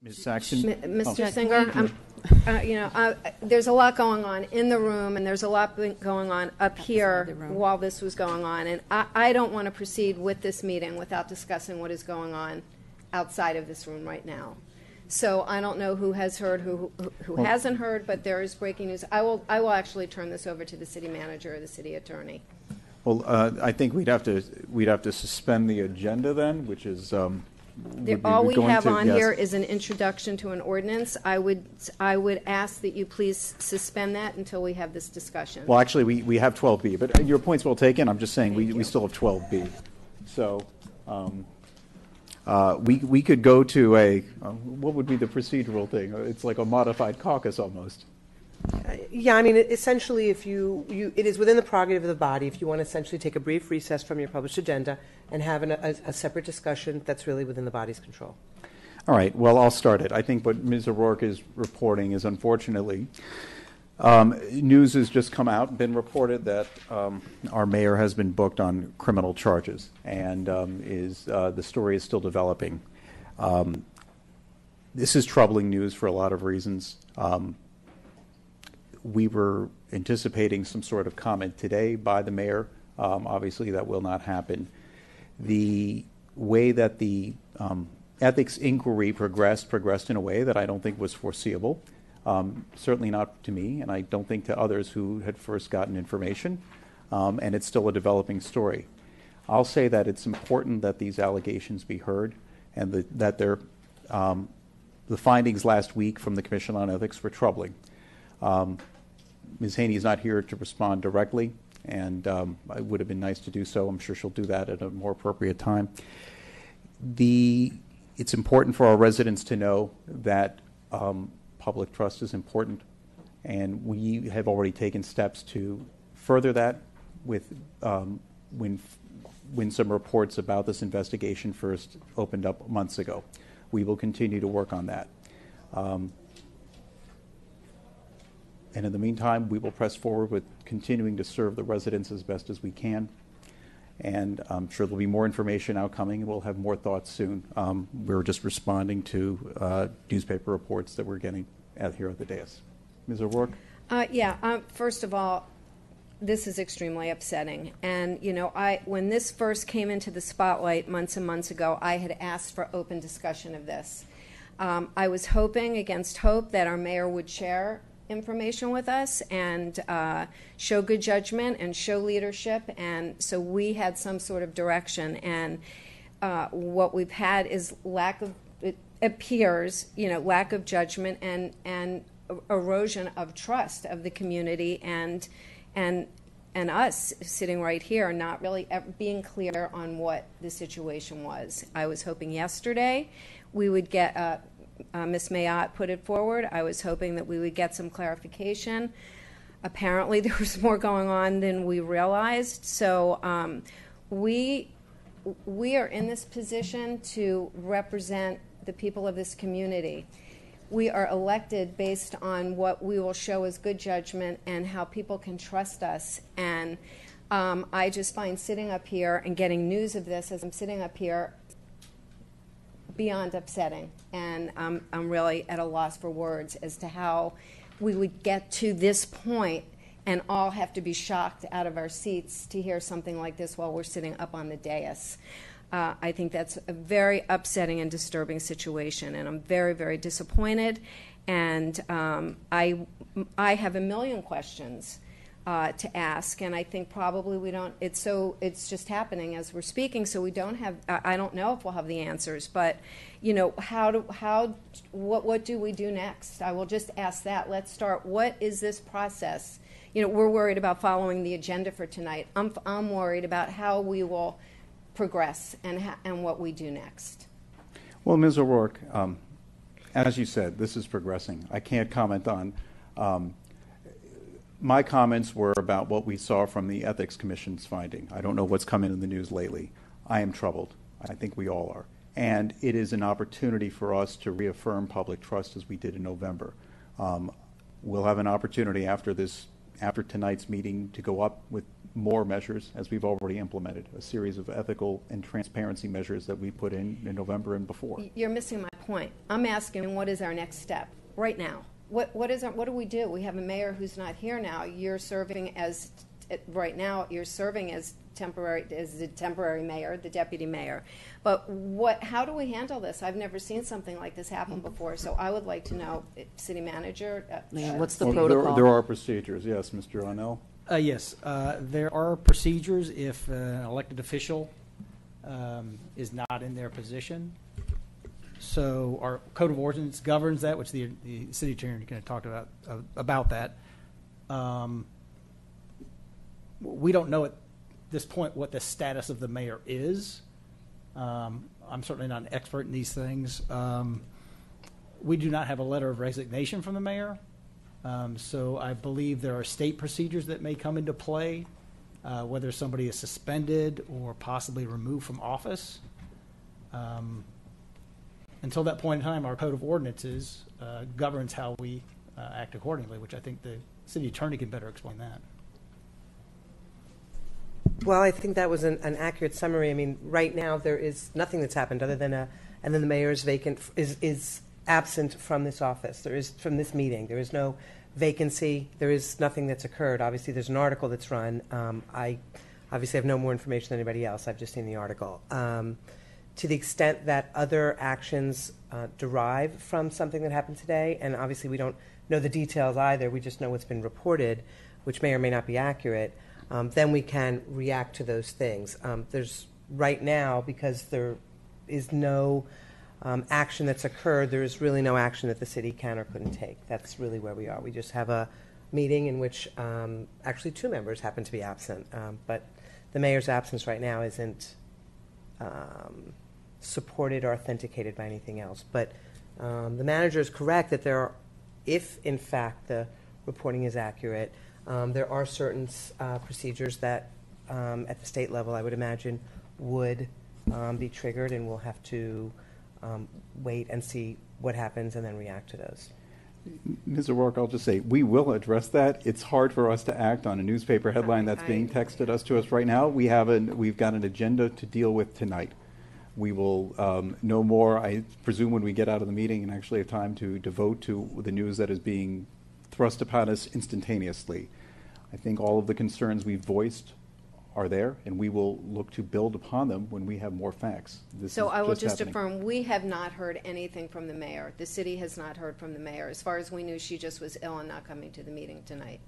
Ms. Saxon? Mr. Singer, there's a lot going on in the room, and there's a lot going on up here while this was going on, and I don't want to proceed with this meeting without discussing what is going on outside of this room right now. So I don't know who has heard, who hasn't heard, but there is breaking news. I will actually turn this over to the city manager or the city attorney. Well, I think we'd have to suspend the agenda then, which is all we have on here is an introduction to an ordinance. I would ask that you please suspend that until we have this discussion. Well, actually, we have 12B, but your point's well taken. I'm just saying we still have 12B. So we could go to what would be the procedural thing? It's like a modified caucus almost. Yeah, I mean, essentially, if it is within the prerogative of the body if you want to essentially take a brief recess from your published agenda and have a separate discussion that's really within the body's control. All right. Well, I'll start it. I think what Ms. O'Rourke is reporting is, unfortunately, news has just come out, been reported that our mayor has been booked on criminal charges, and the story is still developing. This is troubling news for a lot of reasons. We were anticipating some sort of comment today by the mayor. Obviously, that will not happen. The way that the ethics inquiry progressed in a way that I don't think was foreseeable. Certainly not to me, and I don't think to others who had first gotten information. And it's still a developing story. I'll say that it's important that these allegations be heard, and that the findings last week from the Commission on Ethics were troubling. Ms. Haney is not here to respond directly, and it would have been nice to do so. I'm sure she'll do that at a more appropriate time. It's important for our residents to know that public trust is important, and we have already taken steps to further that with when some reports about this investigation first opened up months ago. We will continue to work on that. And in the meantime, we will press forward with continuing to serve the residents as best as we can. And I'm sure there'll be more information outcoming, and we'll have more thoughts soon. We're just responding to newspaper reports that we're getting here at the dais. Ms. O'Rourke? First of all, this is extremely upsetting. And, when this first came into the spotlight months and months ago, I had asked for open discussion of this. I was hoping against hope that our mayor would share information with us and show good judgment and show leadership, and so we had some sort of direction. And what we've had is lack of judgment and erosion of trust of the community and us sitting right here not really being clear on what the situation was. I was hoping yesterday we would get Ms. Mayotte put it forward. I was hoping that we would get some clarification. Apparently there was more going on than we realized. So we are in this position to represent the people of this community. We are elected based on what we will show as good judgment and how people can trust us. And I just find sitting up here and getting news of this as I'm sitting up here beyond upsetting, and I'm really at a loss for words as to how we would get to this point and all have to be shocked out of our seats to hear something like this while we're sitting up on the dais. I think that's a very upsetting and disturbing situation, and I'm very, very disappointed. And I have a million questions to ask, and I think probably we don't. It's just happening as we're speaking, so we don't have. I don't know if we'll have the answers, but what do we do next? I will just ask that. Let's start. What is this process? We're worried about following the agenda for tonight. I'm worried about how we will progress and what we do next. Well, Ms. O'Rourke, as you said, this is progressing. I can't comment on. My comments were about what we saw from the Ethics Commission's finding. I don't know what's come in the news lately. I am troubled. I think we all are. And it is an opportunity for us to reaffirm public trust as we did in November. We'll have an opportunity after tonight's meeting to go up with more measures, as we've already implemented, a series of ethical and transparency measures that we put in November and before. You're missing my point. I'm asking, what is our next step right now? What do we do? We have a mayor who's not here now. You're serving as, right now, you're serving as the temporary mayor, the deputy mayor. But how do we handle this? I've never seen something like this happen before, so I would like to know, city manager. What's the Well, protocol? There are procedures, yes, Mr. Arnell. Yes, there are procedures if an elected official is not in their position. So our code of ordinance governs that, which the city attorney kind of talked about that. We don't know at this point what the status of the mayor is. I'm certainly not an expert in these things. We do not have a letter of resignation from the mayor. So I believe there are state procedures that may come into play, whether somebody is suspended or possibly removed from office. Until that point in time, our code of ordinances governs how we act accordingly, which I think the city attorney can better explain that. Well, I think that was an accurate summary. I mean, right now there is nothing that's happened other than and then the mayor is is absent from this office. From this meeting. There is no vacancy. There is nothing that's occurred. Obviously, there's an article that's run. I obviously have no more information than anybody else. I've just seen the article. To the extent that other actions derive from something that happened today, and obviously we don't know the details either, we just know what's been reported, which may or may not be accurate, then we can react to those things. There's right now, because there is no action that's occurred, there is really no action that the city can or couldn't take. That's really where we are. We just have a meeting in which actually 2 members happen to be absent, but the mayor's absence right now isn't supported or authenticated by anything else. But the manager is correct that there are, if in fact the reporting is accurate, there are certain procedures that at the state level, I would imagine, would be triggered, and we'll have to wait and see what happens and then react to those. Ms. O'Rourke, I'll just say, we will address that. It's hard for us to act on a newspaper headline that's being texted to us right now. We've got an agenda to deal with tonight. We will know more, I presume, when we get out of the meeting and actually have time to devote to the news that is being thrust upon us instantaneously. I think all of the concerns we've voiced are there, and we will look to build upon them when we have more facts. So I will just affirm, we have not heard anything from the mayor. The city has not heard from the mayor. As far as we knew, she just was ill and not coming to the meeting tonight.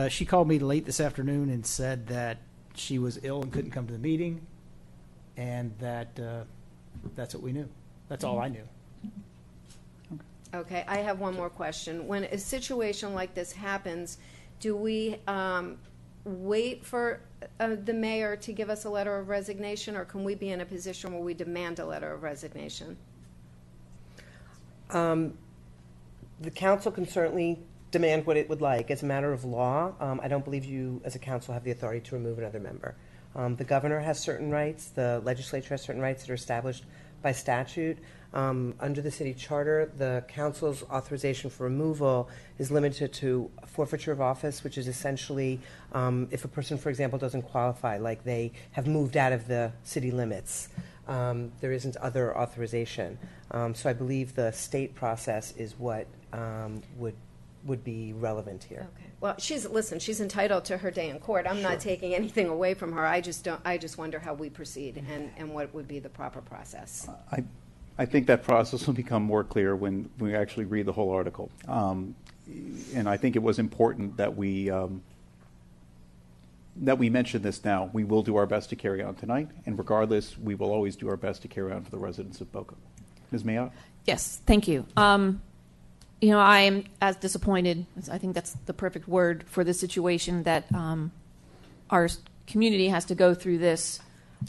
She called me late this afternoon and said that she was ill and couldn't come to the meeting, and that that's what we knew. That's all I knew. Okay, I have one more question. When a situation like this happens, do we wait for the mayor to give us a letter of resignation, or can we be in a position where we demand a letter of resignation? The council can certainly demand what it would like. As a matter of law, I don't believe you as a council have the authority to remove another member. The governor has certain rights. The legislature has certain rights that are established by statute. Under the city charter, the council's authorization for removal is limited to forfeiture of office, which is essentially if a person, for example, doesn't qualify, like they have moved out of the city limits. There isn't other authorization. So I believe the state process is what would be relevant here. Okay. Well, she's entitled to her day in court. I'm not taking anything away from her. I just wonder how we proceed and what would be the proper process. I think that process will become more clear when we actually read the whole article. And I think it was important that we mention this now. We will do our best to carry on tonight, and regardless, we will always do our best to carry on for the residents of Boca. Ms. Mayotte? Yes, thank you. I am as disappointed, I think that's the perfect word for the situation, that our community has to go through this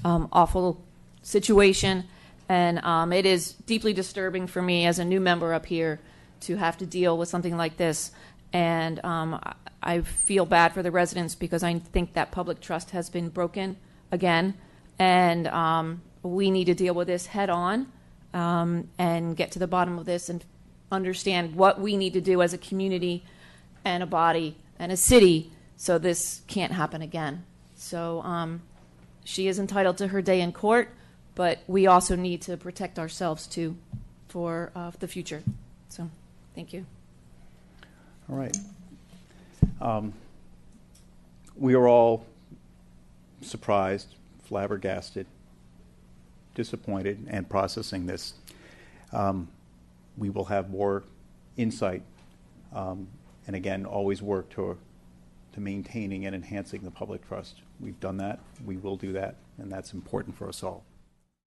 awful situation. And it is deeply disturbing for me as a new member up here to have to deal with something like this. And I feel bad for the residents because I think that public trust has been broken again. And we need to deal with this head on and get to the bottom of this and understand what we need to do as a community and a body and a city so this can't happen again. So she is entitled to her day in court. but we also need to protect ourselves too for the future. So, thank you. All right. We are all surprised, flabbergasted, disappointed, and processing this. We will have more insight, and again, always work to maintaining and enhancing the public trust. We've done that, we will do that, and that's important for us all.